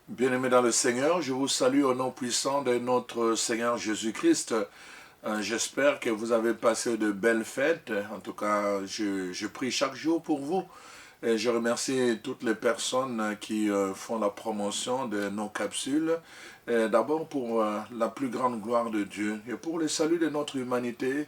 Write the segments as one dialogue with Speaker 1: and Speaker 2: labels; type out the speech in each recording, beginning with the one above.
Speaker 1: Bien-aimés dans le Seigneur, je vous salue au nom puissant de notre Seigneur Jésus-Christ. J'espère que vous avez passé de belles fêtes. En tout cas, je prie chaque jour pour vous. Et je remercie toutes les personnes qui font la promotion de nos capsules. D'abord pour la plus grande gloire de Dieu et pour le salut de notre humanité,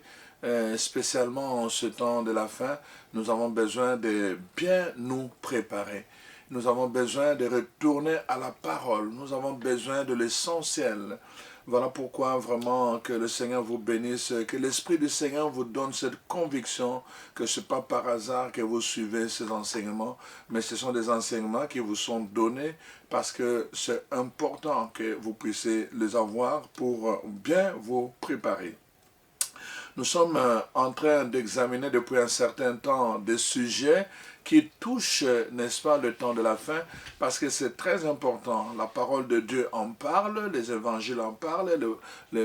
Speaker 1: spécialement en ce temps de la fin, nous avons besoin de bien nous préparer. Nous avons besoin de retourner à la parole. Nous avons besoin de l'essentiel. Voilà pourquoi vraiment que le Seigneur vous bénisse, que l'Esprit du Seigneur vous donne cette conviction que ce n'est pas par hasard que vous suivez ces enseignements, mais ce sont des enseignements qui vous sont donnés parce que c'est important que vous puissiez les avoir pour bien vous préparer. Nous sommes en train d'examiner depuis un certain temps des sujets qui touchent, n'est-ce pas, le temps de la fin, parce que c'est très important. La parole de Dieu en parle, les évangiles en parlent,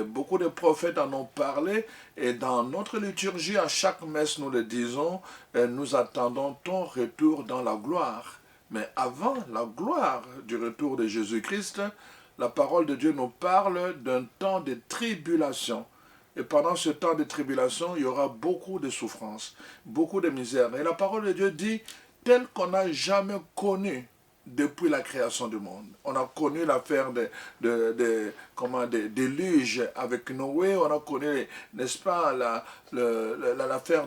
Speaker 1: beaucoup de prophètes en ont parlé, et dans notre liturgie, à chaque messe, nous le disons, nous attendons ton retour dans la gloire. Mais avant la gloire du retour de Jésus-Christ, la parole de Dieu nous parle d'un temps de tribulation. Et pendant ce temps de tribulation, il y aura beaucoup de souffrances, beaucoup de misère. Et la parole de Dieu dit, tel qu'on n'a jamais connu depuis la création du monde. On a connu l'affaire des déluges avec Noé, on a connu, n'est-ce pas, l'affaire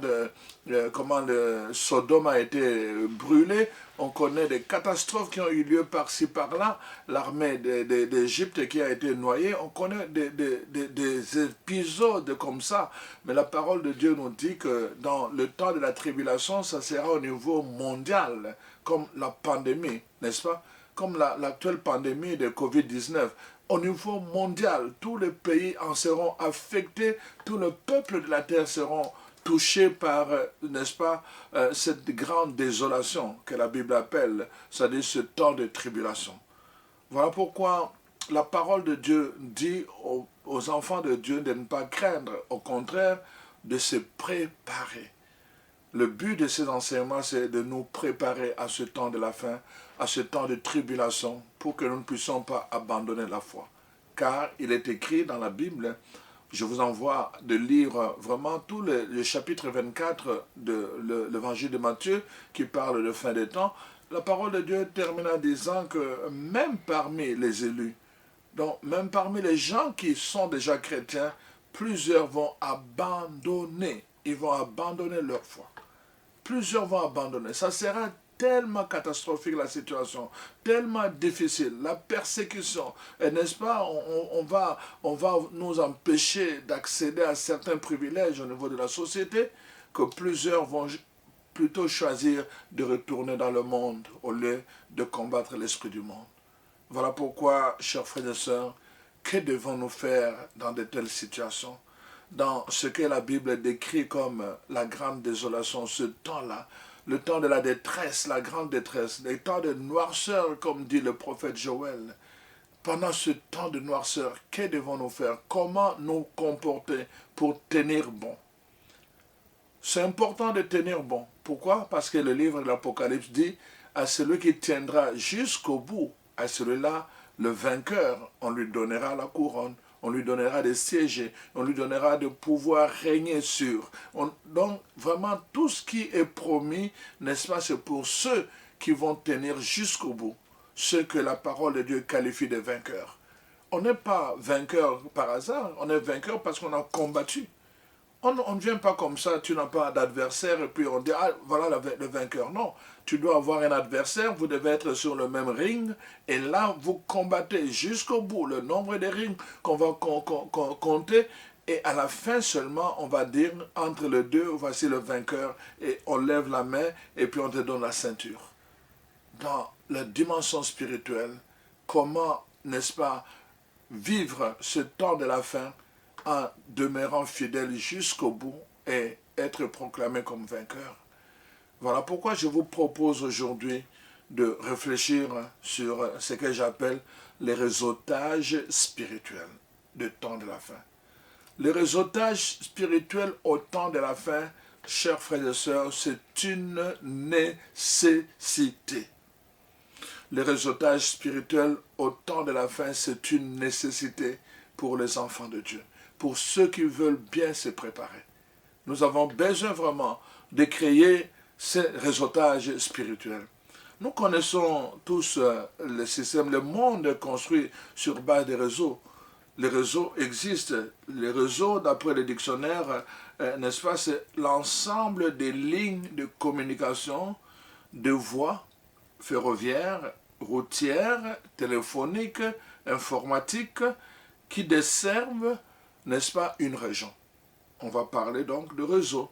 Speaker 1: comment le Sodome a été brûlé. On connaît des catastrophes qui ont eu lieu par-ci, par-là. L'armée d'Égypte qui a été noyée. On connaît des épisodes comme ça. Mais la parole de Dieu nous dit que dans le temps de la tribulation, ça sera au niveau mondial, comme la pandémie, n'est-ce pas? Comme l'actuelle pandémie de Covid-19. Au niveau mondial, tous les pays en seront affectés, tout le peuple de la terre seront touchés par, n'est-ce pas, cette grande désolation que la Bible appelle, c'est-à-dire ce temps de tribulation. Voilà pourquoi la parole de Dieu dit aux enfants de Dieu de ne pas craindre, au contraire, de se préparer. Le but de ces enseignements, c'est de nous préparer à ce temps de la fin, à ce temps de tribulation, pour que nous ne puissions pas abandonner la foi. Car il est écrit dans la Bible, je vous envoie de lire vraiment tout le chapitre 24 de l'évangile de Matthieu, qui parle de fin des temps. La parole de Dieu termine en disant que même parmi les élus, donc même parmi les gens qui sont déjà chrétiens, plusieurs vont abandonner. Ils vont abandonner leur foi. Plusieurs vont abandonner. Ça sera tellement catastrophique la situation, tellement difficile, la persécution, et n'est-ce pas, on va nous empêcher d'accéder à certains privilèges au niveau de la société, que plusieurs vont plutôt choisir de retourner dans le monde au lieu de combattre l'esprit du monde. Voilà pourquoi, chers frères et sœurs, que devons-nous faire dans de telles situations? Dans ce que la Bible décrit comme la grande désolation, ce temps-là, le temps de la détresse, la grande détresse, le temps de noirceur, comme dit le prophète Joël. Pendant ce temps de noirceur, que devons-nous faire? Comment nous comporter pour tenir bon? C'est important de tenir bon. Pourquoi? Parce que le livre de l'Apocalypse dit, à celui qui tiendra jusqu'au bout, à celui-là, le vainqueur, on lui donnera la couronne. On lui donnera des sièges, on lui donnera de pouvoir régner sur. Donc, vraiment, tout ce qui est promis, n'est-ce pas, c'est pour ceux qui vont tenir jusqu'au bout. Ceux que la parole de Dieu qualifie de vainqueurs. On n'est pas vainqueur par hasard, on est vainqueur parce qu'on a combattu. On ne vient pas comme ça, tu n'as pas d'adversaire et puis on dit, ah, voilà le vainqueur. Non, tu dois avoir un adversaire, vous devez être sur le même ring et là, vous combattez jusqu'au bout le nombre de rings qu'on va compter et à la fin seulement, on va dire, entre les deux, voici le vainqueur et on lève la main et puis on te donne la ceinture. Dans la dimension spirituelle, comment, n'est-ce pas, vivre ce temps de la fin en demeurant fidèle jusqu'au bout, et être proclamé comme vainqueur. Voilà pourquoi je vous propose aujourd'hui de réfléchir sur ce que j'appelle les réseautages spirituels du temps de la fin. Le réseautage spirituel au temps de la fin, chers frères et sœurs, c'est une nécessité. Le réseautage spirituel au temps de la fin, c'est une nécessité pour les enfants de Dieu, pour ceux qui veulent bien se préparer. Nous avons besoin vraiment de créer ces réseautages spirituels. Nous connaissons tous le système, le monde est construit sur base des réseaux. Les réseaux existent. Les réseaux, d'après le dictionnaire, n'est-ce pas, c'est l'ensemble des lignes de communication, de voies ferroviaires, routières, téléphoniques, informatiques, qui desservent, n'est-ce pas, une région. On va parler donc de réseau.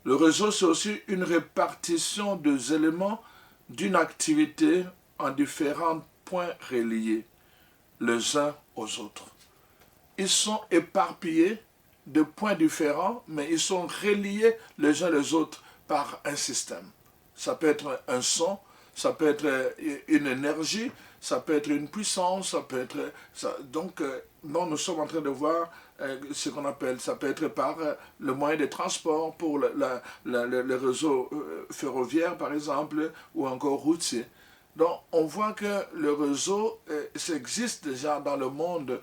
Speaker 1: Le réseau, c'est aussi une répartition des éléments d'une activité en différents points reliés les uns aux autres. Ils sont éparpillés de points différents, mais ils sont reliés les uns les autres par un système. Ça peut être un son, ça peut être une énergie, ça peut être une puissance, ça peut être... Donc, nous sommes en train de voir ce qu'on appelle, ça peut être par le moyen de transport pour le réseau ferroviaire, par exemple, ou encore routier. Donc, on voit que le réseau existe déjà dans le monde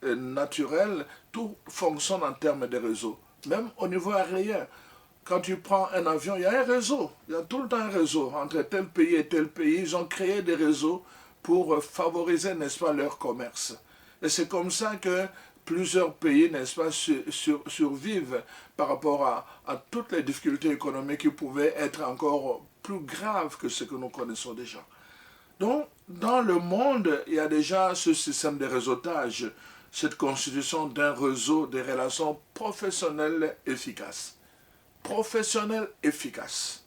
Speaker 1: naturel, tout fonctionne en termes de réseau, même au niveau aérien. Quand tu prends un avion, il y a un réseau, il y a tout le temps un réseau. Entre tel pays et tel pays, ils ont créé des réseaux pour favoriser, n'est-ce pas, leur commerce. Et c'est comme ça que plusieurs pays, n'est-ce pas, survivent par rapport à toutes les difficultés économiques qui pouvaient être encore plus graves que ce que nous connaissons déjà. Donc, dans le monde, il y a déjà ce système de réseautage, cette constitution d'un réseau de relations professionnelles efficaces. Professionnelles efficaces.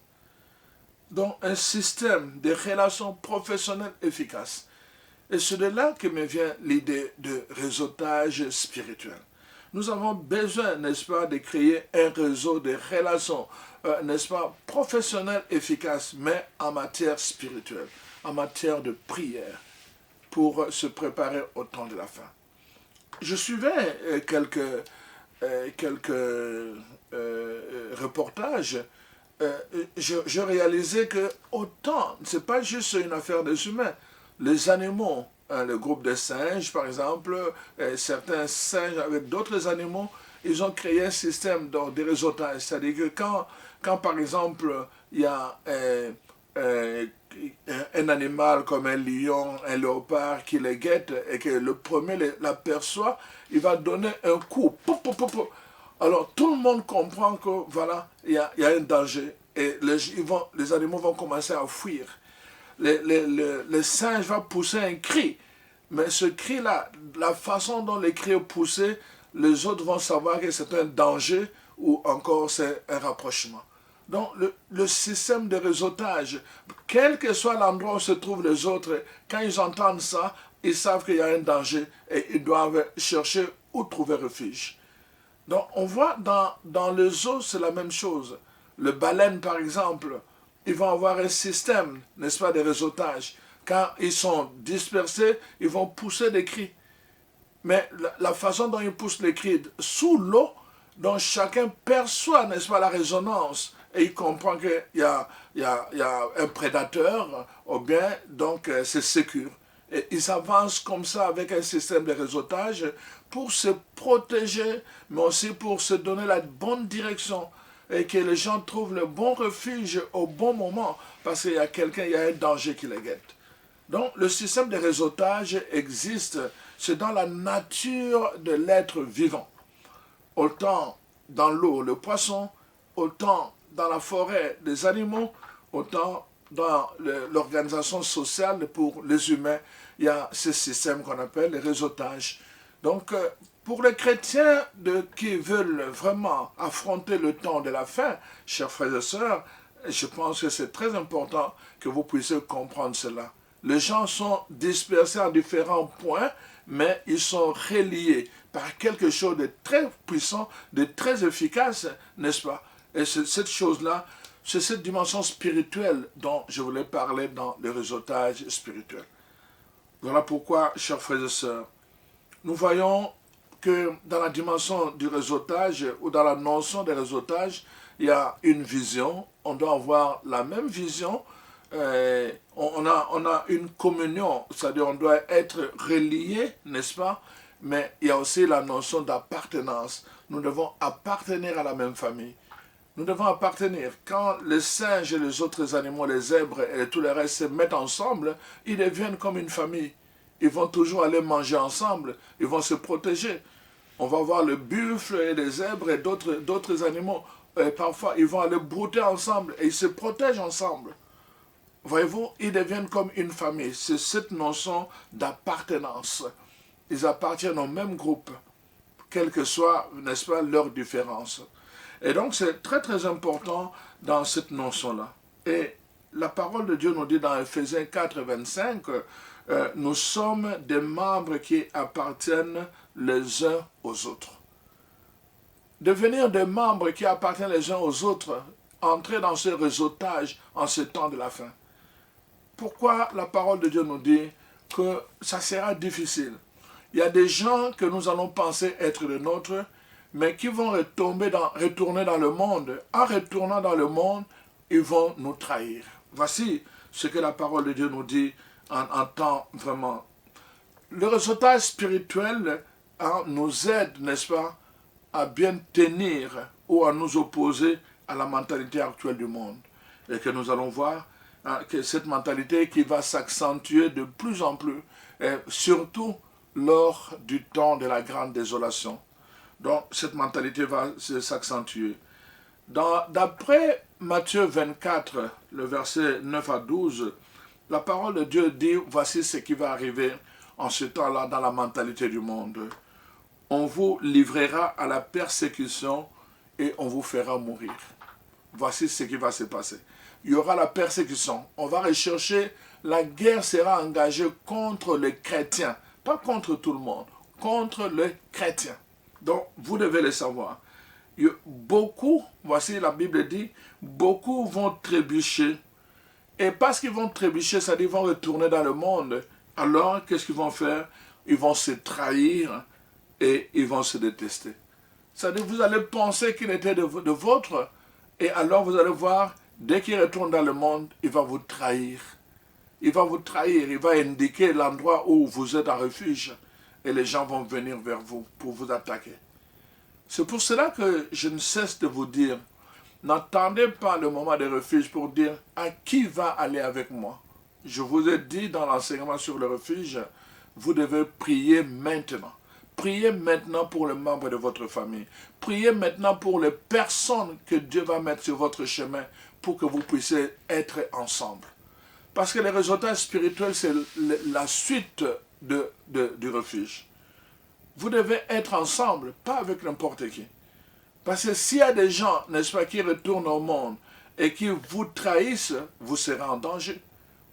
Speaker 1: Donc, un système de relations professionnelles efficaces. Et c'est de là que me vient l'idée de réseautage spirituel. Nous avons besoin, n'est-ce pas, de créer un réseau de relations, n'est-ce pas, professionnelles efficaces, mais en matière spirituelle, en matière de prière, pour se préparer au temps de la fin. Je suivais quelques reportages. Je réalisais que autant, ce n'est pas juste une affaire des humains, les animaux, le groupe des singes, par exemple, certains singes avec d'autres animaux, ils ont créé un système de réseautage. C'est-à-dire que quand par exemple, il y a un animal comme un lion, un léopard qui les guette et que le premier l'aperçoit, il va donner un coup. Alors tout le monde comprend que voilà, il y a un danger et les animaux vont commencer à fuir. Le singe va pousser un cri, mais ce cri-là, la façon dont le cri est poussé, les autres vont savoir que c'est un danger ou encore c'est un rapprochement. Donc le système de réseautage, quel que soit l'endroit où se trouvent les autres, quand ils entendent ça, ils savent qu'il y a un danger et ils doivent chercher où trouver refuge. Donc on voit dans les eaux, c'est la même chose. Les baleines, par exemple, ils vont avoir un système, n'est-ce pas, de réseautage. Quand ils sont dispersés, ils vont pousser des cris. Mais la façon dont ils poussent les cris sous l'eau, dont chacun perçoit, n'est-ce pas, la résonance, et il comprend qu'il y a un prédateur, ou bien, donc, c'est sécure. Et ils avancent comme ça avec un système de réseautage pour se protéger, mais aussi pour se donner la bonne direction et que les gens trouvent le bon refuge au bon moment parce qu'il y a quelqu'un, il y a un danger qui les guette. Donc le système de réseautage existe, c'est dans la nature de l'être vivant. Autant dans l'eau, le poisson, autant dans la forêt, les animaux, autant dans l'organisation sociale pour les humains, il y a ce système qu'on appelle le réseautage. Donc, pour les chrétiens qui veulent vraiment affronter le temps de la fin, chers frères et sœurs, je pense que c'est très important que vous puissiez comprendre cela. Les gens sont dispersés à différents points, mais ils sont reliés par quelque chose de très puissant, de très efficace, n'est-ce pas? Et cette chose-là, c'est cette dimension spirituelle dont je voulais parler dans le réseautage spirituel. Voilà pourquoi, chers frères et sœurs, nous voyons que dans la dimension du réseautage ou dans la notion de réseautage, il y a une vision, on doit avoir la même vision, on a une communion, c'est-à-dire on doit être reliés, n'est-ce pas? Mais il y a aussi la notion d'appartenance. Nous devons appartenir à la même famille. Nous devons appartenir. Quand les singes et les autres animaux, les zèbres et tout le reste se mettent ensemble, ils deviennent comme une famille. Ils vont toujours aller manger ensemble, ils vont se protéger. On va voir le buffle et les zèbres et d'autres animaux. Et parfois, ils vont aller brouter ensemble et ils se protègent ensemble. Voyez-vous, ils deviennent comme une famille. C'est cette notion d'appartenance. Ils appartiennent au même groupe, quelle que soit, n'est-ce pas, leurs différences. Et donc, c'est très, très important dans cette notion-là. Et la parole de Dieu nous dit dans Ephésiens 4, 25, nous sommes des membres qui appartiennent les uns aux autres. Devenir des membres qui appartiennent les uns aux autres, entrer dans ce réseautage en ce temps de la fin. Pourquoi la parole de Dieu nous dit que ça sera difficile? Il y a des gens que nous allons penser être les nôtres, mais qui vont retourner dans le monde. En retournant dans le monde, ils vont nous trahir. Voici ce que la parole de Dieu nous dit en temps vraiment. Le réseautage spirituel nous aide, n'est-ce pas, à bien tenir ou à nous opposer à la mentalité actuelle du monde. Et que nous allons voir que cette mentalité qui va s'accentuer de plus en plus, et surtout lors du temps de la grande désolation. Donc, cette mentalité va s'accentuer. D'après Matthieu 24, le verset 9 à 12, la parole de Dieu dit, voici ce qui va arriver en ce temps-là dans la mentalité du monde. On vous livrera à la persécution et on vous fera mourir. Voici ce qui va se passer. Il y aura la persécution. On va rechercher, la guerre sera engagée contre les chrétiens. Pas contre tout le monde, contre les chrétiens. Donc, vous devez le savoir. Beaucoup, voici la Bible dit, beaucoup vont trébucher. Et parce qu'ils vont trébucher, c'est-à-dire qu'ils vont retourner dans le monde, alors qu'est-ce qu'ils vont faire? Ils vont se trahir et ils vont se détester. C'est-à-dire que vous allez penser qu'il était de vôtre, et alors vous allez voir, dès qu'il retourne dans le monde, il va vous trahir. Il va vous trahir, il va indiquer l'endroit où vous êtes en refuge, et les gens vont venir vers vous pour vous attaquer. C'est pour cela que je ne cesse de vous dire, n'attendez pas le moment de refuge pour dire à qui va aller avec moi. Je vous ai dit dans l'enseignement sur le refuge, vous devez prier maintenant. Priez maintenant pour les membres de votre famille. Priez maintenant pour les personnes que Dieu va mettre sur votre chemin pour que vous puissiez être ensemble. Parce que le réseautage spirituel, c'est la suite du refuge. Vous devez être ensemble, pas avec n'importe qui. Parce que s'il y a des gens, n'est-ce pas, qui retournent au monde et qui vous trahissent, vous serez en danger.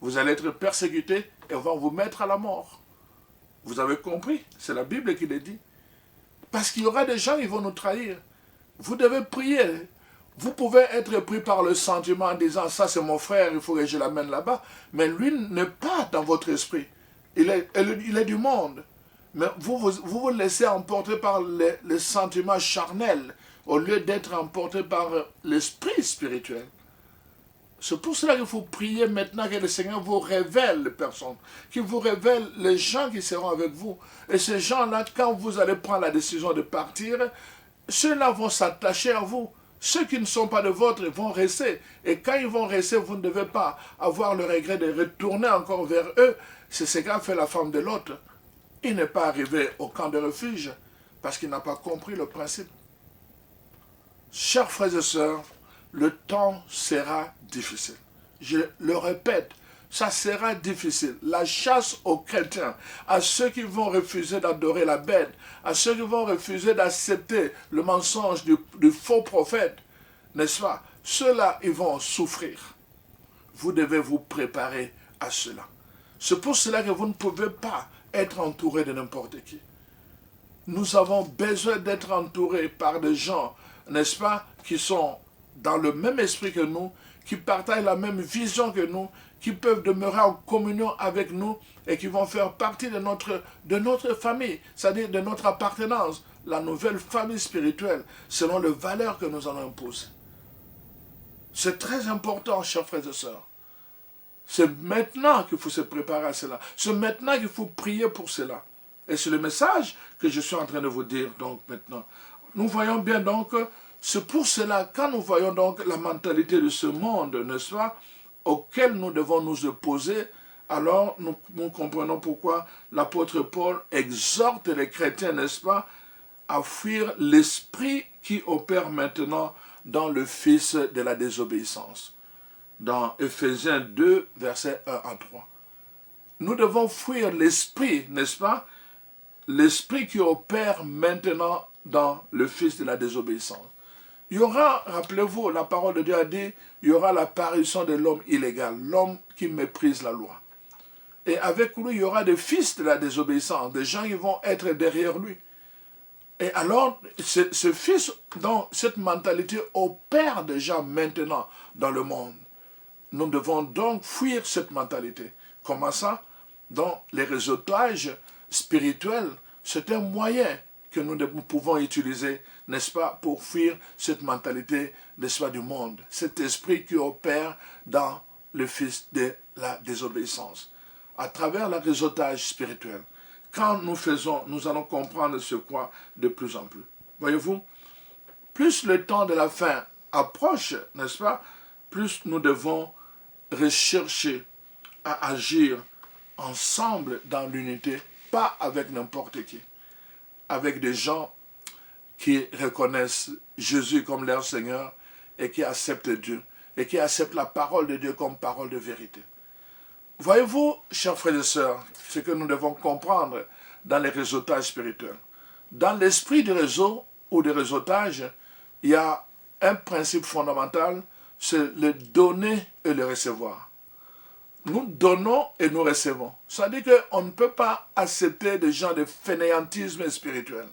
Speaker 1: Vous allez être persécutés et on va vous mettre à la mort. Vous avez compris? C'est la Bible qui le dit. Parce qu'il y aura des gens qui vont nous trahir. Vous devez prier. Vous pouvez être pris par le sentiment en disant, ça c'est mon frère, il faut que je l'amène là-bas. Mais lui n'est pas dans votre esprit. Il est du monde. Mais vous laissez emporter par les sentiments charnels au lieu d'être emporté par l'esprit spirituel. C'est pour cela qu'il faut prier maintenant que le Seigneur vous révèle les personnes, qu'il vous révèle les gens qui seront avec vous. Et ces gens-là, quand vous allez prendre la décision de partir, ceux-là vont s'attacher à vous. Ceux qui ne sont pas de vôtres vont rester. Et quand ils vont rester, vous ne devez pas avoir le regret de retourner encore vers eux. C'est ce qu'a fait la femme de Lot. Il n'est pas arrivé au camp de refuge parce qu'il n'a pas compris le principe. Chers frères et sœurs, le temps sera difficile. Je le répète, ça sera difficile. La chasse aux chrétiens, à ceux qui vont refuser d'adorer la bête, à ceux qui vont refuser d'accepter le mensonge du faux prophète, n'est-ce pas? Ceux-là, ils vont souffrir. Vous devez vous préparer à cela. C'est pour cela que vous ne pouvez pas être entouré de n'importe qui. Nous avons besoin d'être entourés par des gens, n'est-ce pas, qui sont dans le même esprit que nous, qui partagent la même vision que nous, qui peuvent demeurer en communion avec nous et qui vont faire partie de notre famille, c'est-à-dire de notre appartenance, la nouvelle famille spirituelle, selon les valeurs que nous allons imposer. C'est très important, chers frères et sœurs. C'est maintenant qu'il faut se préparer à cela. C'est maintenant qu'il faut prier pour cela. Et c'est le message que je suis en train de vous dire donc maintenant. Nous voyons bien donc, c'est pour cela, quand nous voyons donc la mentalité de ce monde, n'est-ce pas, auquel nous devons nous opposer, alors nous comprenons pourquoi l'apôtre Paul exhorte les chrétiens, n'est-ce pas, à fuir l'esprit qui opère maintenant dans le fils de la désobéissance. Dans Éphésiens 2, versets 1 à 3. Nous devons fuir l'esprit, n'est-ce pas? L'esprit qui opère maintenant dans le fils de la désobéissance. Il y aura, rappelez-vous, la parole de Dieu a dit, il y aura l'apparition de l'homme illégal, l'homme qui méprise la loi. Et avec lui, il y aura des fils de la désobéissance, des gens qui vont être derrière lui. Et alors, ce fils, dont cette mentalité opère déjà maintenant dans le monde. Nous devons donc fuir cette mentalité. Comment ça? Donc, les réseautages spirituels, c'est un moyen que nous pouvons utiliser, n'est-ce pas, pour fuir cette mentalité, n'est-ce pas, du monde. Cet esprit qui opère dans le fils de la désobéissance. À travers le réseautage spirituel. Quand nous allons comprendre ce quoi de plus en plus. Voyez-vous, plus le temps de la fin approche, n'est-ce pas, plus nous devons rechercher à agir ensemble dans l'unité, pas avec n'importe qui, avec des gens qui reconnaissent Jésus comme leur Seigneur et qui acceptent Dieu et qui acceptent la parole de Dieu comme parole de vérité. Voyez-vous, chers frères et sœurs, ce que nous devons comprendre dans les réseautages spirituels. Dans l'esprit du réseau ou du réseautage, il y a un principe fondamental, c'est le donner et le recevoir. Nous donnons et nous recevons. Ça veut dire qu'on ne peut pas accepter des gens de fainéantisme spirituel.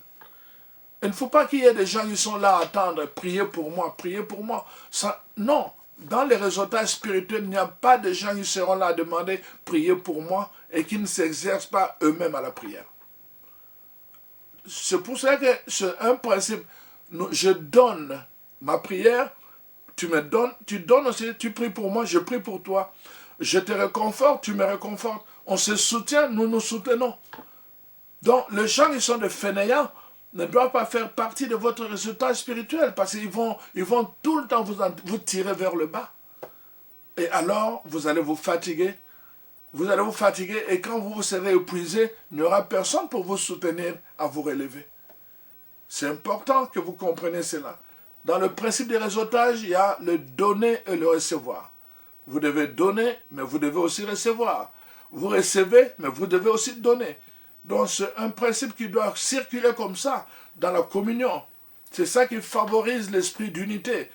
Speaker 1: Il ne faut pas qu'il y ait des gens qui sont là à attendre, priez pour moi, priez pour moi. Ça, non, dans les réseautages spirituels, il n'y a pas de gens qui seront là à demander, priez pour moi, et qui ne s'exercent pas eux-mêmes à la prière. C'est pour ça que c'est un principe. Je donne ma prière, tu me donnes, tu donnes aussi, tu pries pour moi, je prie pour toi. Je te réconforte, tu me réconfortes. On se soutient, nous nous soutenons. Donc, les gens qui sont des fainéants ne doivent pas faire partie de votre résultat spirituel parce qu'ils vont tout le temps vous tirer vers le bas. Et alors, vous allez vous fatiguer. Vous allez vous fatiguer et quand vous serez épuisé, il n'y aura personne pour vous soutenir à vous relever. C'est important que vous compreniez cela. Dans le principe du réseautage, il y a le donner et le recevoir. Vous devez donner, mais vous devez aussi recevoir. Vous recevez, mais vous devez aussi donner. Donc c'est un principe qui doit circuler comme ça dans la communion. C'est ça qui favorise l'esprit d'unité.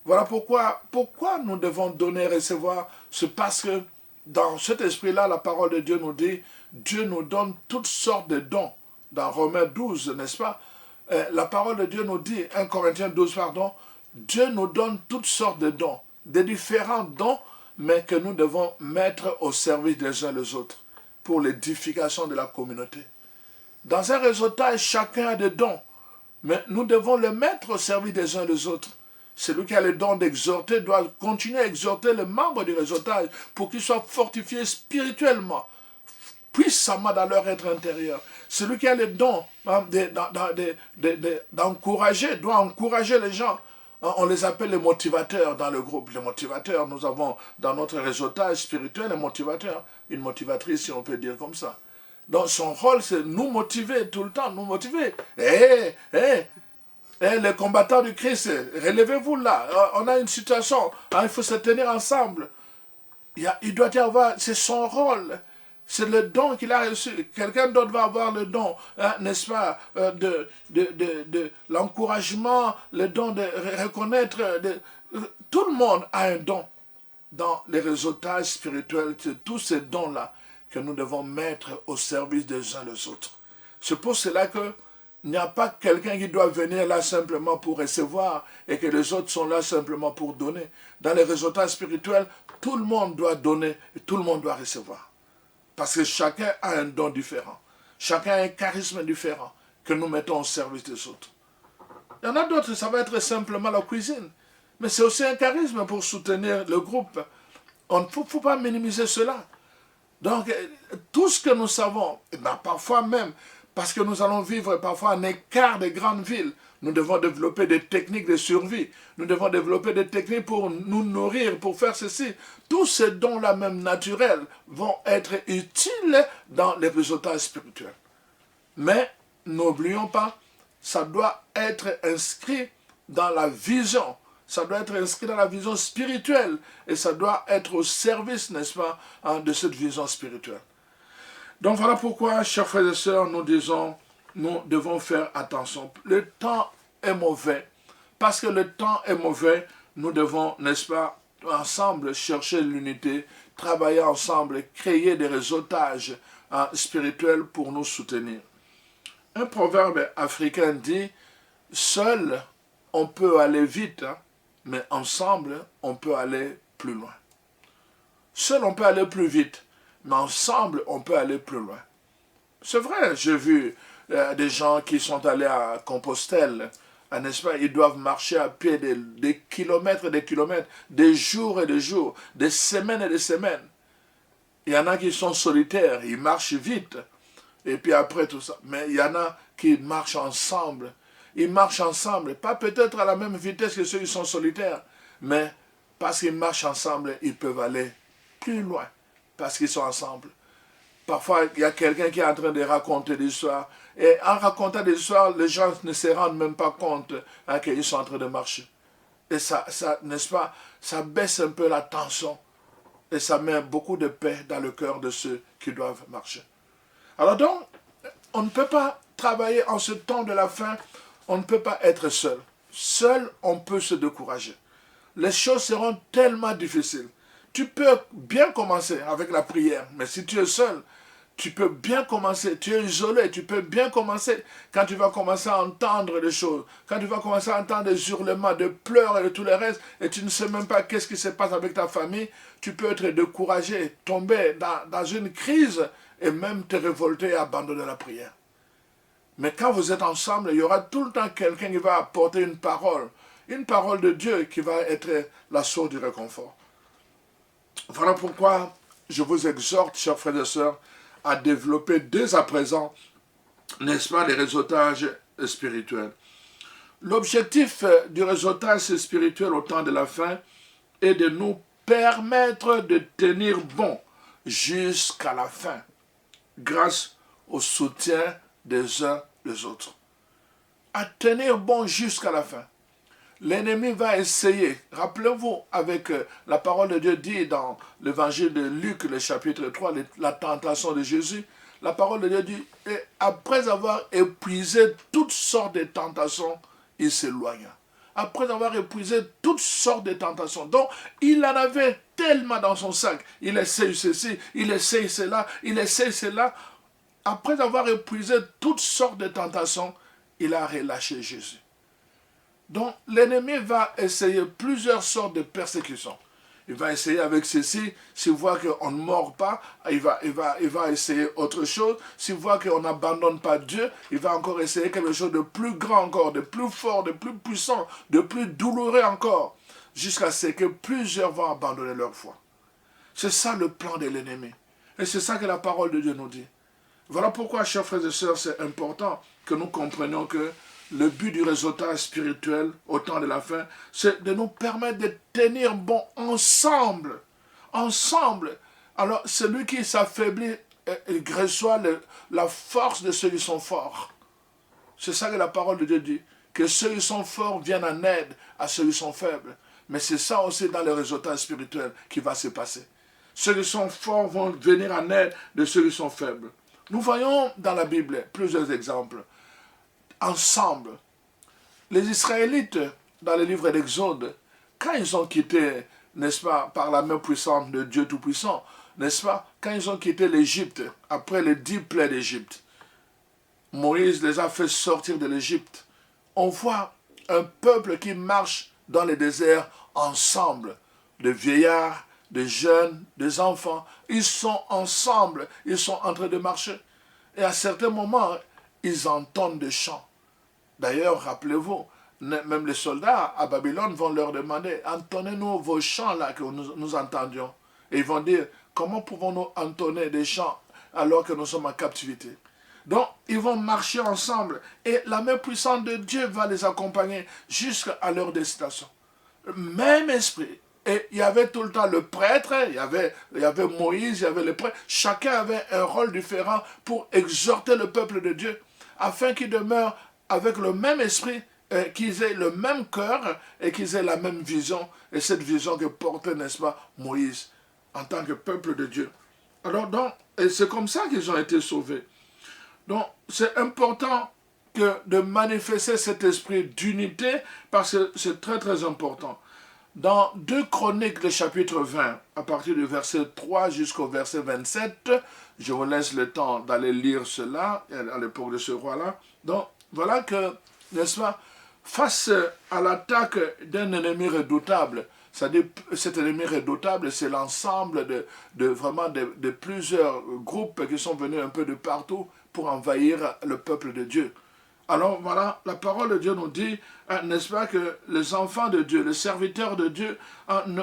Speaker 1: Voilà pourquoi nous devons donner et recevoir. C'est parce que dans cet esprit-là, la parole de Dieu nous dit, Dieu nous donne toutes sortes de dons. Dans Romains 12, n'est-ce pas? La parole de Dieu nous dit, 1 Corinthiens 12, pardon, Dieu nous donne toutes sortes de dons, des différents dons, mais que nous devons mettre au service des uns des autres pour l'édification de la communauté. Dans un réseautage, chacun a des dons, mais nous devons les mettre au service des uns des autres. Celui qui a le don d'exhorter doit continuer à exhorter les membres du réseautage pour qu'ils soient fortifiés spirituellement, puissamment dans leur être intérieur. Celui qui a le don d'encourager doit encourager les gens. On les appelle les motivateurs dans le groupe. Les motivateurs, nous avons dans notre réseautage spirituel un motivateur, une motivatrice si on peut dire comme ça. Donc son rôle c'est nous motiver tout le temps, nous motiver. Les combattants du Christ, relevez-vous là, on a une situation, il faut se tenir ensemble. Il doit y avoir, c'est son rôle. C'est le don qu'il a reçu. Quelqu'un d'autre va avoir le don, n'est-ce pas, de l'encouragement, le don de reconnaître. Tout le monde a un don dans les réseautages spirituels. C'est tous ces dons-là que nous devons mettre au service des uns des autres. C'est pour cela qu'il n'y a pas quelqu'un qui doit venir là simplement pour recevoir et que les autres sont là simplement pour donner. Dans les résultats spirituels, tout le monde doit donner et tout le monde doit recevoir. Parce que chacun a un don différent. Chacun a un charisme différent que nous mettons au service des autres. Il y en a d'autres, ça va être simplement la cuisine. Mais c'est aussi un charisme pour soutenir le groupe. On ne faut pas minimiser cela. Donc, tout ce que nous savons, parfois même, parce que nous allons vivre parfois un écart des grandes villes, nous devons développer des techniques de survie. Nous devons développer des techniques pour nous nourrir, pour faire ceci. Tous ces dons-là, même naturels, vont être utiles dans les résultats spirituels. Mais, n'oublions pas, ça doit être inscrit dans la vision. Ça doit être inscrit dans la vision spirituelle. Et ça doit être au service, n'est-ce pas, de cette vision spirituelle. Donc voilà pourquoi, chers frères et sœurs, nous disons, nous devons faire attention. Le temps est mauvais. Parce que le temps est mauvais, nous devons, n'est-ce pas, ensemble chercher l'unité, travailler ensemble, créer des réseautages spirituels pour nous soutenir. Un proverbe africain dit, seul on peut aller vite, mais ensemble on peut aller plus loin. Seul on peut aller plus vite, mais ensemble on peut aller plus loin. C'est vrai, j'ai vu des gens qui sont allés à Compostelle, n'est-ce pas, ils doivent marcher à pied des kilomètres et des kilomètres, des jours et des jours, des semaines et des semaines. Il y en a qui sont solitaires, ils marchent vite, et puis après tout ça. Mais il y en a qui marchent ensemble. Ils marchent ensemble, pas peut-être à la même vitesse que ceux qui sont solitaires, mais parce qu'ils marchent ensemble, ils peuvent aller plus loin, parce qu'ils sont ensemble. Parfois, il y a quelqu'un qui est en train de raconter des histoires, et en racontant des histoires, les gens ne se rendent même pas compte qu'ils sont en train de marcher. Et ça, n'est-ce pas, ça baisse un peu la tension, et ça met beaucoup de paix dans le cœur de ceux qui doivent marcher. Alors donc, on ne peut pas travailler en ce temps de la fin, on ne peut pas être seul. Seul, on peut se décourager. Les choses seront tellement difficiles. Tu peux bien commencer avec la prière, mais si tu es seul, tu peux bien commencer, tu es isolé, tu peux bien commencer quand tu vas commencer à entendre des choses, quand tu vas commencer à entendre des hurlements, des pleurs et de tout le reste, et tu ne sais même pas qu'est-ce qui se passe avec ta famille, tu peux être découragé, tomber dans une crise et même te révolter et abandonner la prière. Mais quand vous êtes ensemble, il y aura tout le temps quelqu'un qui va apporter une parole de Dieu qui va être la source du réconfort. Voilà pourquoi je vous exhorte, chers frères et sœurs, à développer dès à présent, n'est-ce pas, les réseautages spirituels. L'objectif du réseautage spirituel au temps de la fin est de nous permettre de tenir bon jusqu'à la fin, grâce au soutien des uns des autres. À tenir bon jusqu'à la fin. L'ennemi va essayer. Rappelez-vous, avec la parole de Dieu dit dans l'évangile de Luc, le chapitre 3, la tentation de Jésus, la parole de Dieu dit, et après avoir épuisé toutes sortes de tentations, il s'éloigna. Après avoir épuisé toutes sortes de tentations. Donc, il en avait tellement dans son sac. Il essaye ceci, il essaye cela, il essaye cela. Après avoir épuisé toutes sortes de tentations, il a relâché Jésus. Donc, l'ennemi va essayer plusieurs sortes de persécutions. Il va essayer avec ceci, s'il voit qu'on ne mord pas, il va essayer autre chose. S'il voit qu'on n'abandonne pas Dieu, il va encore essayer quelque chose de plus grand encore, de plus fort, de plus puissant, de plus douloureux encore, jusqu'à ce que plusieurs vont abandonner leur foi. C'est ça le plan de l'ennemi. Et c'est ça que la parole de Dieu nous dit. Voilà pourquoi, chers frères et sœurs, c'est important que nous comprenions que le but du réseautage spirituel au temps de la fin, c'est de nous permettre de tenir bon ensemble. Ensemble. Alors, celui qui s'affaiblit, il reçoit la force de ceux qui sont forts. C'est ça que la parole de Dieu dit. Que ceux qui sont forts viennent en aide à ceux qui sont faibles. Mais c'est ça aussi dans le réseautage spirituel qui va se passer. Ceux qui sont forts vont venir en aide de ceux qui sont faibles. Nous voyons dans la Bible plusieurs exemples. Ensemble. Les Israélites, dans le livre d'Exode, quand ils ont quitté, n'est-ce pas, par la main puissante de Dieu Tout-Puissant, n'est-ce pas, quand ils ont quitté l'Égypte, après les 10 plaies d'Égypte, Moïse les a fait sortir de l'Égypte. On voit un peuple qui marche dans le désert ensemble, de vieillards, de jeunes, des enfants. Ils sont ensemble, ils sont en train de marcher. Et à certains moments, ils entendent des chants. D'ailleurs, rappelez-vous, même les soldats à Babylone vont leur demander, entonnez-nous vos chants là que nous entendions. Et ils vont dire, comment pouvons-nous entonner des chants alors que nous sommes en captivité? Donc, ils vont marcher ensemble et la main puissante de Dieu va les accompagner jusqu'à leur destination. Le même esprit. Et il y avait tout le temps le prêtre, il y avait Moïse, il y avait le prêtre. Chacun avait un rôle différent pour exhorter le peuple de Dieu afin qu'ils demeurent avec le même esprit, qu'ils aient le même cœur et qu'ils aient la même vision. Et cette vision que portait, n'est-ce pas, Moïse en tant que peuple de Dieu. Alors, donc, et c'est comme ça qu'ils ont été sauvés. Donc, c'est important de manifester cet esprit d'unité parce que c'est très très important. Dans 2 Chroniques, le chapitre 20, à partir du verset 3 jusqu'au verset 27, je vous laisse le temps d'aller lire cela à l'époque de ce roi-là. Donc, voilà que, n'est-ce pas, face à l'attaque d'un ennemi redoutable, c'est-à-dire cet ennemi redoutable, c'est l'ensemble de plusieurs groupes qui sont venus un peu de partout pour envahir le peuple de Dieu. Alors voilà, la parole de Dieu nous dit, n'est-ce pas, que les enfants de Dieu, les serviteurs de Dieu,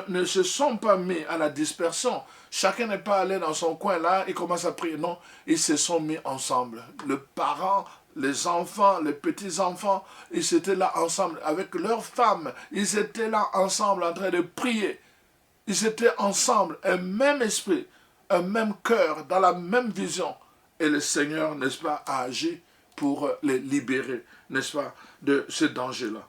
Speaker 1: ne se sont pas mis à la dispersion. Chacun n'est pas allé dans son coin là et commence à prier. Non, ils se sont mis ensemble. Les parents, les enfants, les petits-enfants, ils étaient là ensemble avec leurs femmes. Ils étaient là ensemble en train de prier. Ils étaient ensemble, un même esprit, un même cœur, dans la même vision. Et le Seigneur, n'est-ce pas, a agi pour les libérer, n'est-ce pas, de ce danger-là.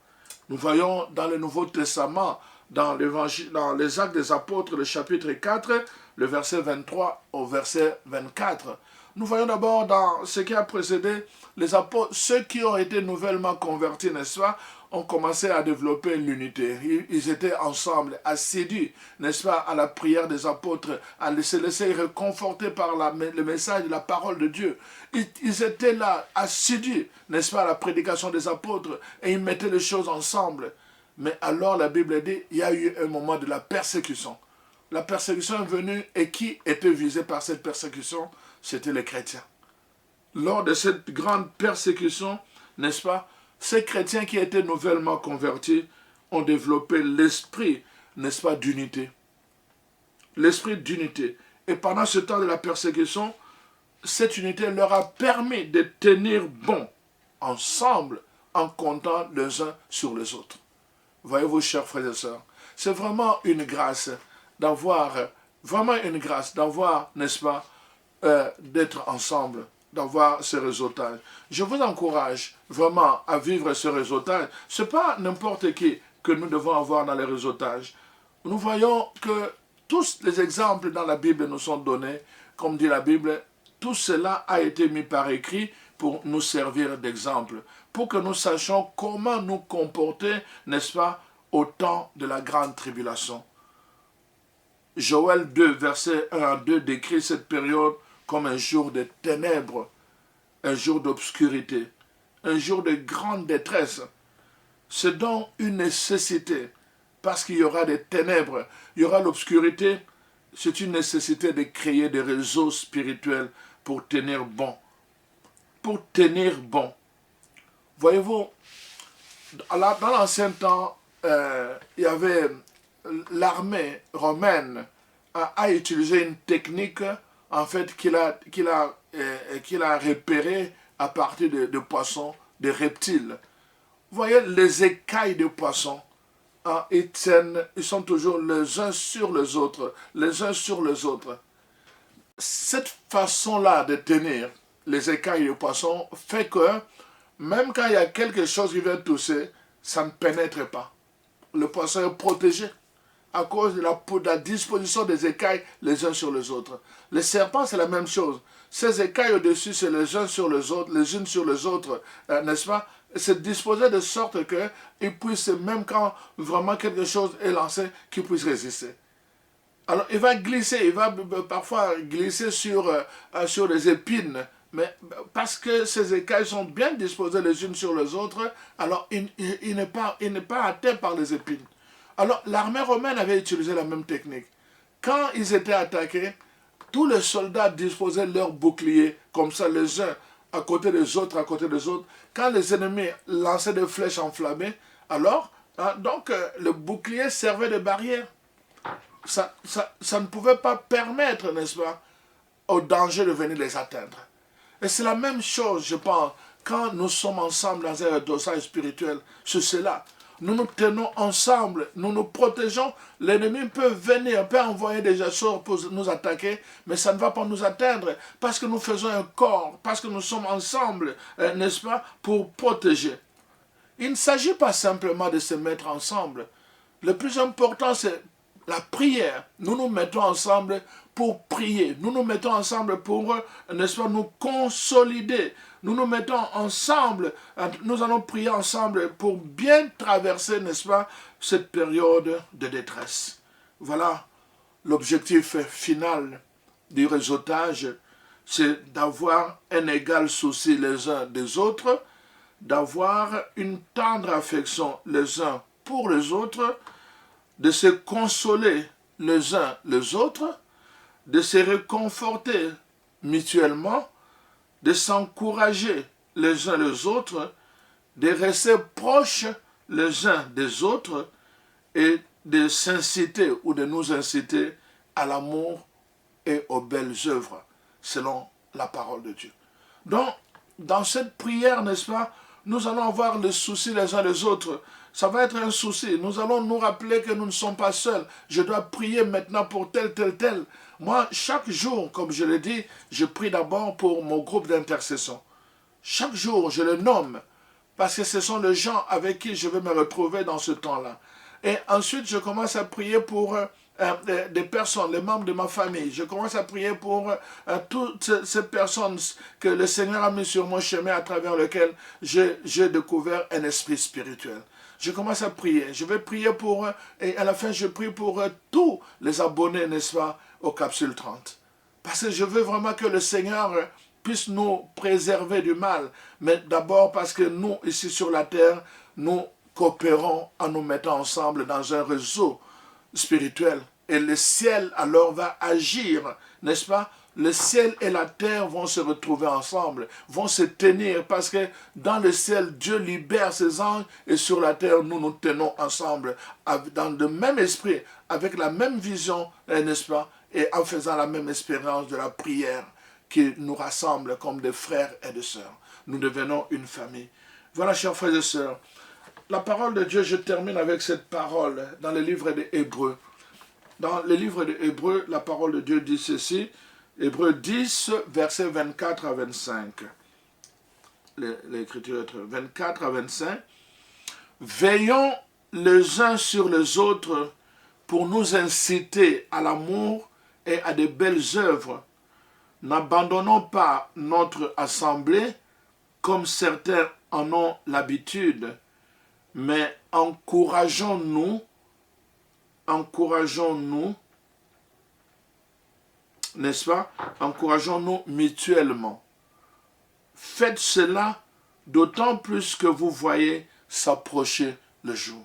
Speaker 1: Nous voyons dans le Nouveau Testament, dans les Actes des Apôtres, le chapitre 4, le verset 23 au verset 24. Nous voyons d'abord dans ce qui a précédé les apôtres, ceux qui ont été nouvellement convertis, n'est-ce pas, ont commencé à développer l'unité. Ils étaient ensemble, assidus, n'est-ce pas, à la prière des apôtres, à se laisser réconforter par le message de la parole de Dieu. Ils étaient là, assidus, n'est-ce pas, à la prédication des apôtres, et ils mettaient les choses ensemble. Mais alors la Bible dit, il y a eu un moment de la persécution. La persécution est venue, et qui était visé par cette persécution? C'était les chrétiens. Lors de cette grande persécution, n'est-ce pas, ces chrétiens qui étaient nouvellement convertis ont développé l'esprit, n'est-ce pas, d'unité. L'esprit d'unité. Et pendant ce temps de la persécution, cette unité leur a permis de tenir bon ensemble en comptant les uns sur les autres. Voyez-vous, chers frères et sœurs, c'est vraiment une grâce d'avoir, n'est-ce pas, d'être ensemble, d'avoir ce réseautage. Je vous encourage vraiment à vivre ce réseautage. Ce n'est pas n'importe qui que nous devons avoir dans les réseautages. Nous voyons que tous les exemples dans la Bible nous sont donnés. Comme dit la Bible, tout cela a été mis par écrit pour nous servir d'exemple, pour que nous sachions comment nous comporter, n'est-ce pas, au temps de la grande tribulation. Joël 2, verset 1 à 2 décrit cette période comme un jour de ténèbres, un jour d'obscurité, un jour de grande détresse. C'est donc une nécessité, parce qu'il y aura des ténèbres, il y aura l'obscurité, c'est une nécessité de créer des réseaux spirituels pour tenir bon. Pour tenir bon. Voyez-vous, dans l'ancien temps, il y avait l'armée romaine a utilisé une technique en fait qu'il a repérée à partir de poissons, de reptiles. Vous voyez les écailles de poissons, hein, ils sont toujours les uns sur les autres, les uns sur les autres. Cette façon-là de tenir les écailles de poissons fait que même quand il y a quelque chose qui vient tousser, ça ne pénètre pas. Le poisson est protégé à cause de la disposition des écailles les uns sur les autres. Les serpents, c'est la même chose. Ces écailles au-dessus, c'est les uns sur les autres, les unes sur les autres, n'est-ce pas? C'est disposé de sorte qu'ils puissent, même quand vraiment quelque chose est lancé, qu'ils puissent résister. Alors, il va glisser, il va parfois glisser sur les épines, mais parce que ces écailles sont bien disposées les unes sur les autres, alors il n'est pas atteint par les épines. Alors, l'armée romaine avait utilisé la même technique. Quand ils étaient attaqués, tous les soldats disposaient leurs boucliers, comme ça, les uns à côté des autres, à côté des autres. Quand les ennemis lançaient des flèches enflammées, alors, le bouclier servait de barrière. Ça ne pouvait pas permettre, n'est-ce pas, au danger de venir les atteindre. Et c'est la même chose, je pense, quand nous sommes ensemble dans un dosage spirituel, c'est cela. Nous nous tenons ensemble, nous nous protégeons. L'ennemi peut venir, peut envoyer des assaut pour nous attaquer, mais ça ne va pas nous atteindre parce que nous faisons un corps, parce que nous sommes ensemble, n'est-ce pas, pour protéger. Il ne s'agit pas simplement de se mettre ensemble. Le plus important, c'est la prière. Nous nous mettons ensemble pour prier. Nous nous mettons ensemble pour, n'est-ce pas, nous consolider. Nous nous mettons ensemble, nous allons prier ensemble pour bien traverser, n'est-ce pas, cette période de détresse. Voilà l'objectif final du réseautage, c'est d'avoir un égal souci les uns des autres, d'avoir une tendre affection les uns pour les autres, de se consoler les uns les autres, de se réconforter mutuellement, de s'encourager les uns les autres, de rester proches les uns des autres et de s'inciter ou de nous inciter à l'amour et aux belles œuvres, selon la parole de Dieu. Donc, dans cette prière, n'est-ce pas, nous allons avoir le souci les uns des autres. Ça va être un souci. Nous allons nous rappeler que nous ne sommes pas seuls. Je dois prier maintenant pour tel, tel, tel. Moi, chaque jour, comme je l'ai dit, je prie d'abord pour mon groupe d'intercession. Chaque jour, je le nomme, parce que ce sont les gens avec qui je vais me retrouver dans ce temps-là. Et ensuite, je commence à prier pour des personnes, les membres de ma famille. Je commence à prier pour toutes ces personnes que le Seigneur a mis sur mon chemin à travers lequel j'ai découvert un esprit spirituel. Je commence à prier. Je vais prier pour, et à la fin, je prie pour tous les abonnés, n'est-ce pas, aux capsules 30. Parce que je veux vraiment que le Seigneur puisse nous préserver du mal. Mais d'abord parce que nous, ici sur la terre, nous coopérons en nous mettant ensemble dans un réseau spirituel. Et le ciel alors va agir, n'est-ce pas? Le ciel et la terre vont se retrouver ensemble, vont se tenir, parce que dans le ciel, Dieu libère ses anges, et sur la terre, nous nous tenons ensemble, dans le même esprit, avec la même vision, n'est-ce pas? Et en faisant la même expérience de la prière qui nous rassemble comme des frères et des sœurs. Nous devenons une famille. Voilà, chers frères et sœurs, la parole de Dieu, je termine avec cette parole dans le livre des Hébreux. Dans le livre des Hébreux, la parole de Dieu dit ceci, Hébreux 10, versets 24 à 25. L'écriture est 24 à 25. Veillons les uns sur les autres pour nous inciter à l'amour et à de belles œuvres. N'abandonnons pas notre assemblée comme certains en ont l'habitude, mais encourageons-nous, n'est-ce pas? Encourageons-nous mutuellement. Faites cela d'autant plus que vous voyez s'approcher le jour.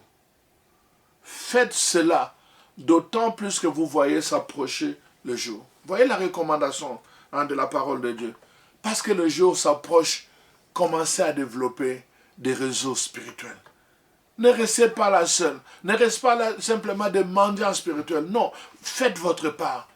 Speaker 1: Faites cela d'autant plus que vous voyez s'approcher le jour. Voyez la recommandation de la parole de Dieu. Parce que le jour s'approche, commencez à développer des réseaux spirituels. Ne restez pas là seul. Ne restez pas là simplement des mendiants spirituels. Non, faites votre part.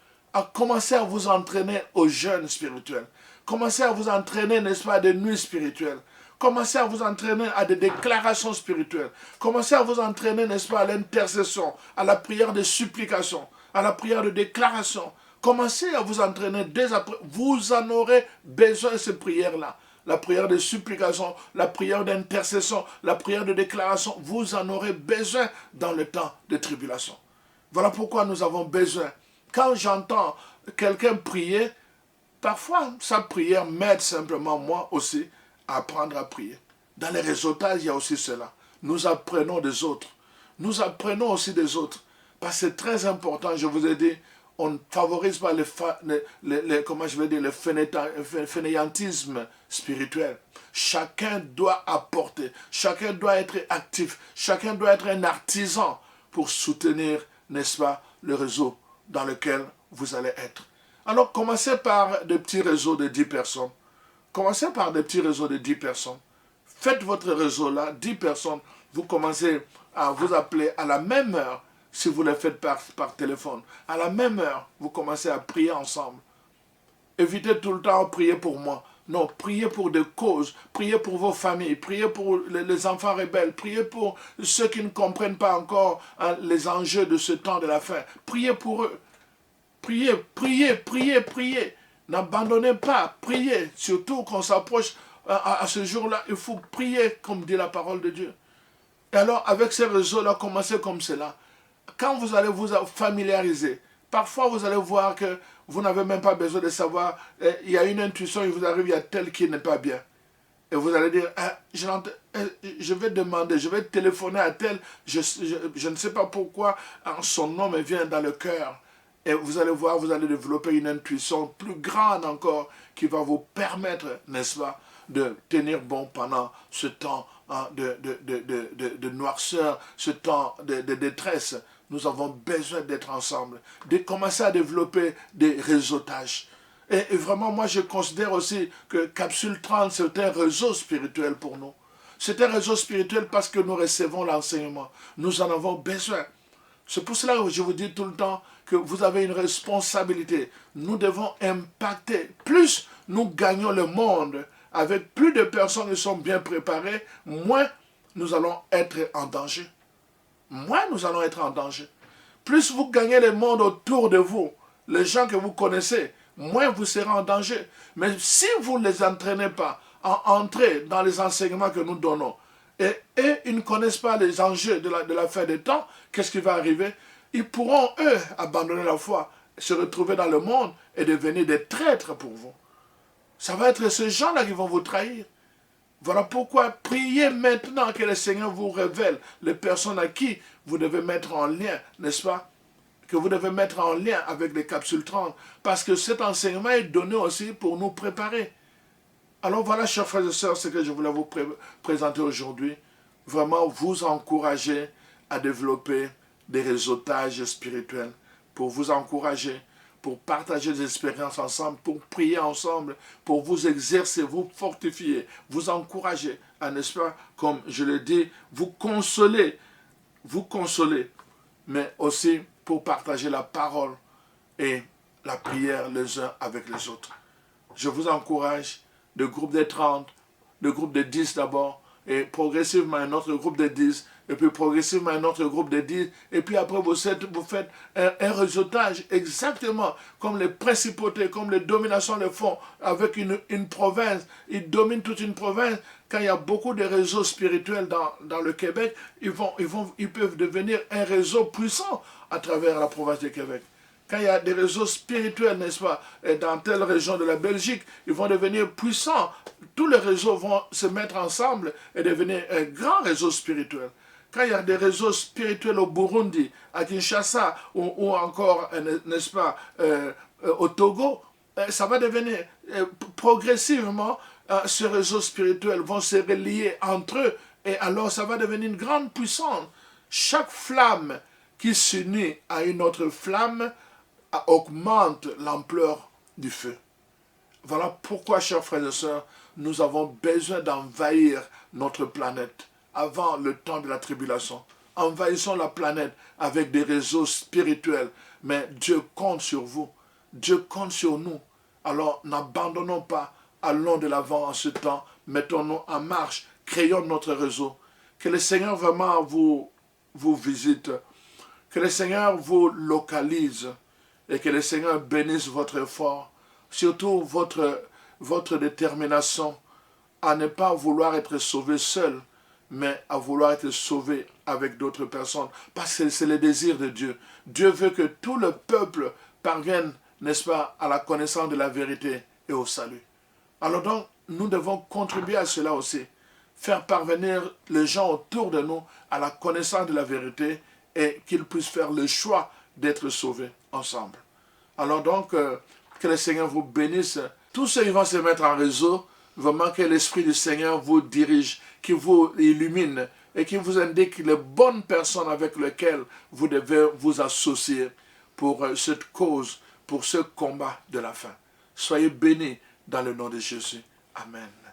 Speaker 1: Commencez à vous entraîner aux jeûnes spirituels. Commencez à vous entraîner, n'est-ce pas, à des nuits spirituelles. Commencez à vous entraîner à des déclarations spirituelles. Commencez à vous entraîner, n'est-ce pas, à l'intercession, à la prière de supplication, à la prière de déclaration. Commencez à vous entraîner dès après. Vous en aurez besoin de ces prières-là. La prière de supplication, la prière d'intercession, la prière de déclaration, vous en aurez besoin dans le temps de tribulation. Voilà pourquoi nous avons besoin. Quand j'entends quelqu'un prier, parfois sa prière m'aide simplement moi aussi à apprendre à prier. Dans les réseautages, il y a aussi cela. Nous apprenons des autres. Nous apprenons aussi des autres. Parce que c'est très important, je vous ai dit, on ne favorise pas comment je vais dire, le fainéantisme spirituel. Chacun doit apporter, chacun doit être actif, chacun doit être un artisan pour soutenir, n'est-ce pas, le réseau dans lequel vous allez être. Alors, commencez par des petits réseaux de 10 personnes. Commencez par des petits réseaux de 10 personnes. Faites votre réseau là, 10 personnes. Vous commencez à vous appeler à la même heure, si vous le faites par téléphone. À la même heure, vous commencez à prier ensemble. Évitez tout le temps de prier pour moi. Non, priez pour des causes, priez pour vos familles, priez pour les enfants rebelles, priez pour ceux qui ne comprennent pas encore les enjeux de ce temps de la fin. Priez pour eux. Priez, priez, priez, priez. N'abandonnez pas, priez. Surtout quand on s'approche à ce jour-là, il faut prier comme dit la parole de Dieu. Et alors, avec ces réseaux-là, commencez comme cela. Quand vous allez vous familiariser, parfois vous allez voir que vous n'avez même pas besoin de savoir, il y a une intuition, il vous arrive, il y a tel qui n'est pas bien. Et vous allez dire, je vais demander, je vais téléphoner à tel, je ne sais pas pourquoi, son nom me vient dans le cœur. Et vous allez voir, vous allez développer une intuition plus grande encore qui va vous permettre, n'est-ce pas, de tenir bon pendant ce temps de noirceur, ce temps de détresse. Nous avons besoin d'être ensemble, de commencer à développer des réseautages. Et vraiment, moi, je considère aussi que Capsule 30, c'est un réseau spirituel pour nous. C'est un réseau spirituel parce que nous recevons l'enseignement. Nous en avons besoin. C'est pour cela que je vous dis tout le temps que vous avez une responsabilité. Nous devons impacter. Plus nous gagnons le monde avec plus de personnes qui sont bien préparées, moins nous allons être en danger. Moins nous allons être en danger. Plus vous gagnez le monde autour de vous, les gens que vous connaissez, moins vous serez en danger. Mais si vous ne les entraînez pas à entrer dans les enseignements que nous donnons, et ils ne connaissent pas les enjeux de la fin des temps, qu'est-ce qui va arriver? Ils pourront, eux, abandonner la foi, se retrouver dans le monde et devenir des traîtres pour vous. Ça va être ces gens-là qui vont vous trahir. Voilà pourquoi priez maintenant que le Seigneur vous révèle les personnes à qui vous devez mettre en lien, n'est-ce pas? Que vous devez mettre en lien avec les capsules 30. Parce que cet enseignement est donné aussi pour nous préparer. Alors voilà, chers frères et sœurs, ce que je voulais vous présenter aujourd'hui. Vraiment vous encourager à développer des réseautages spirituels. Pour vous encourager, pour partager des expériences ensemble, pour prier ensemble, pour vous exercer, vous fortifier, vous encourager, n'est-ce pas, comme je le dis, vous consoler, mais aussi pour partager la parole et la prière les uns avec les autres. Je vous encourage, le groupe des 30, le groupe des 10 d'abord, et progressivement un autre groupe de 10, et puis progressivement un autre groupe de 10, et puis après vous faites un réseautage exactement comme les principautés, comme les dominations le font avec une province. Ils dominent toute une province. Quand il y a beaucoup de réseaux spirituels dans le Québec, ils peuvent devenir un réseau puissant à travers la province du Québec. Quand il y a des réseaux spirituels, n'est-ce pas, dans telle région de la Belgique, ils vont devenir puissants. Tous les réseaux vont se mettre ensemble et devenir un grand réseau spirituel. Quand il y a des réseaux spirituels au Burundi, à Kinshasa, ou encore, n'est-ce pas, au Togo, ça va devenir progressivement, ces réseaux spirituels vont se relier entre eux, et alors ça va devenir une grande puissance. Chaque flamme qui s'unit à une autre flamme augmente l'ampleur du feu. Voilà pourquoi, chers frères et sœurs, nous avons besoin d'envahir notre planète avant le temps de la tribulation. Envahissons la planète avec des réseaux spirituels. Mais Dieu compte sur vous. Dieu compte sur nous. Alors n'abandonnons pas. Allons de l'avant en ce temps. Mettons-nous en marche. Créons notre réseau. Que le Seigneur vraiment vous visite. Que le Seigneur vous localise. Et que le Seigneur bénisse votre effort. Surtout votre détermination à ne pas vouloir être sauvé seul, mais à vouloir être sauvé avec d'autres personnes. Parce que c'est le désir de Dieu. Dieu veut que tout le peuple parvienne, n'est-ce pas, à la connaissance de la vérité et au salut. Alors donc, nous devons contribuer à cela aussi. Faire parvenir les gens autour de nous à la connaissance de la vérité et qu'ils puissent faire le choix d'être sauvés ensemble. Alors donc, que le Seigneur vous bénisse. Tous ceux qui vont se mettre en réseau, vraiment que l'Esprit du Seigneur vous dirige, qui vous illumine et qui vous indique les bonnes personnes avec lesquelles vous devez vous associer pour cette cause, pour ce combat de la fin. Soyez bénis dans le nom de Jésus. Amen.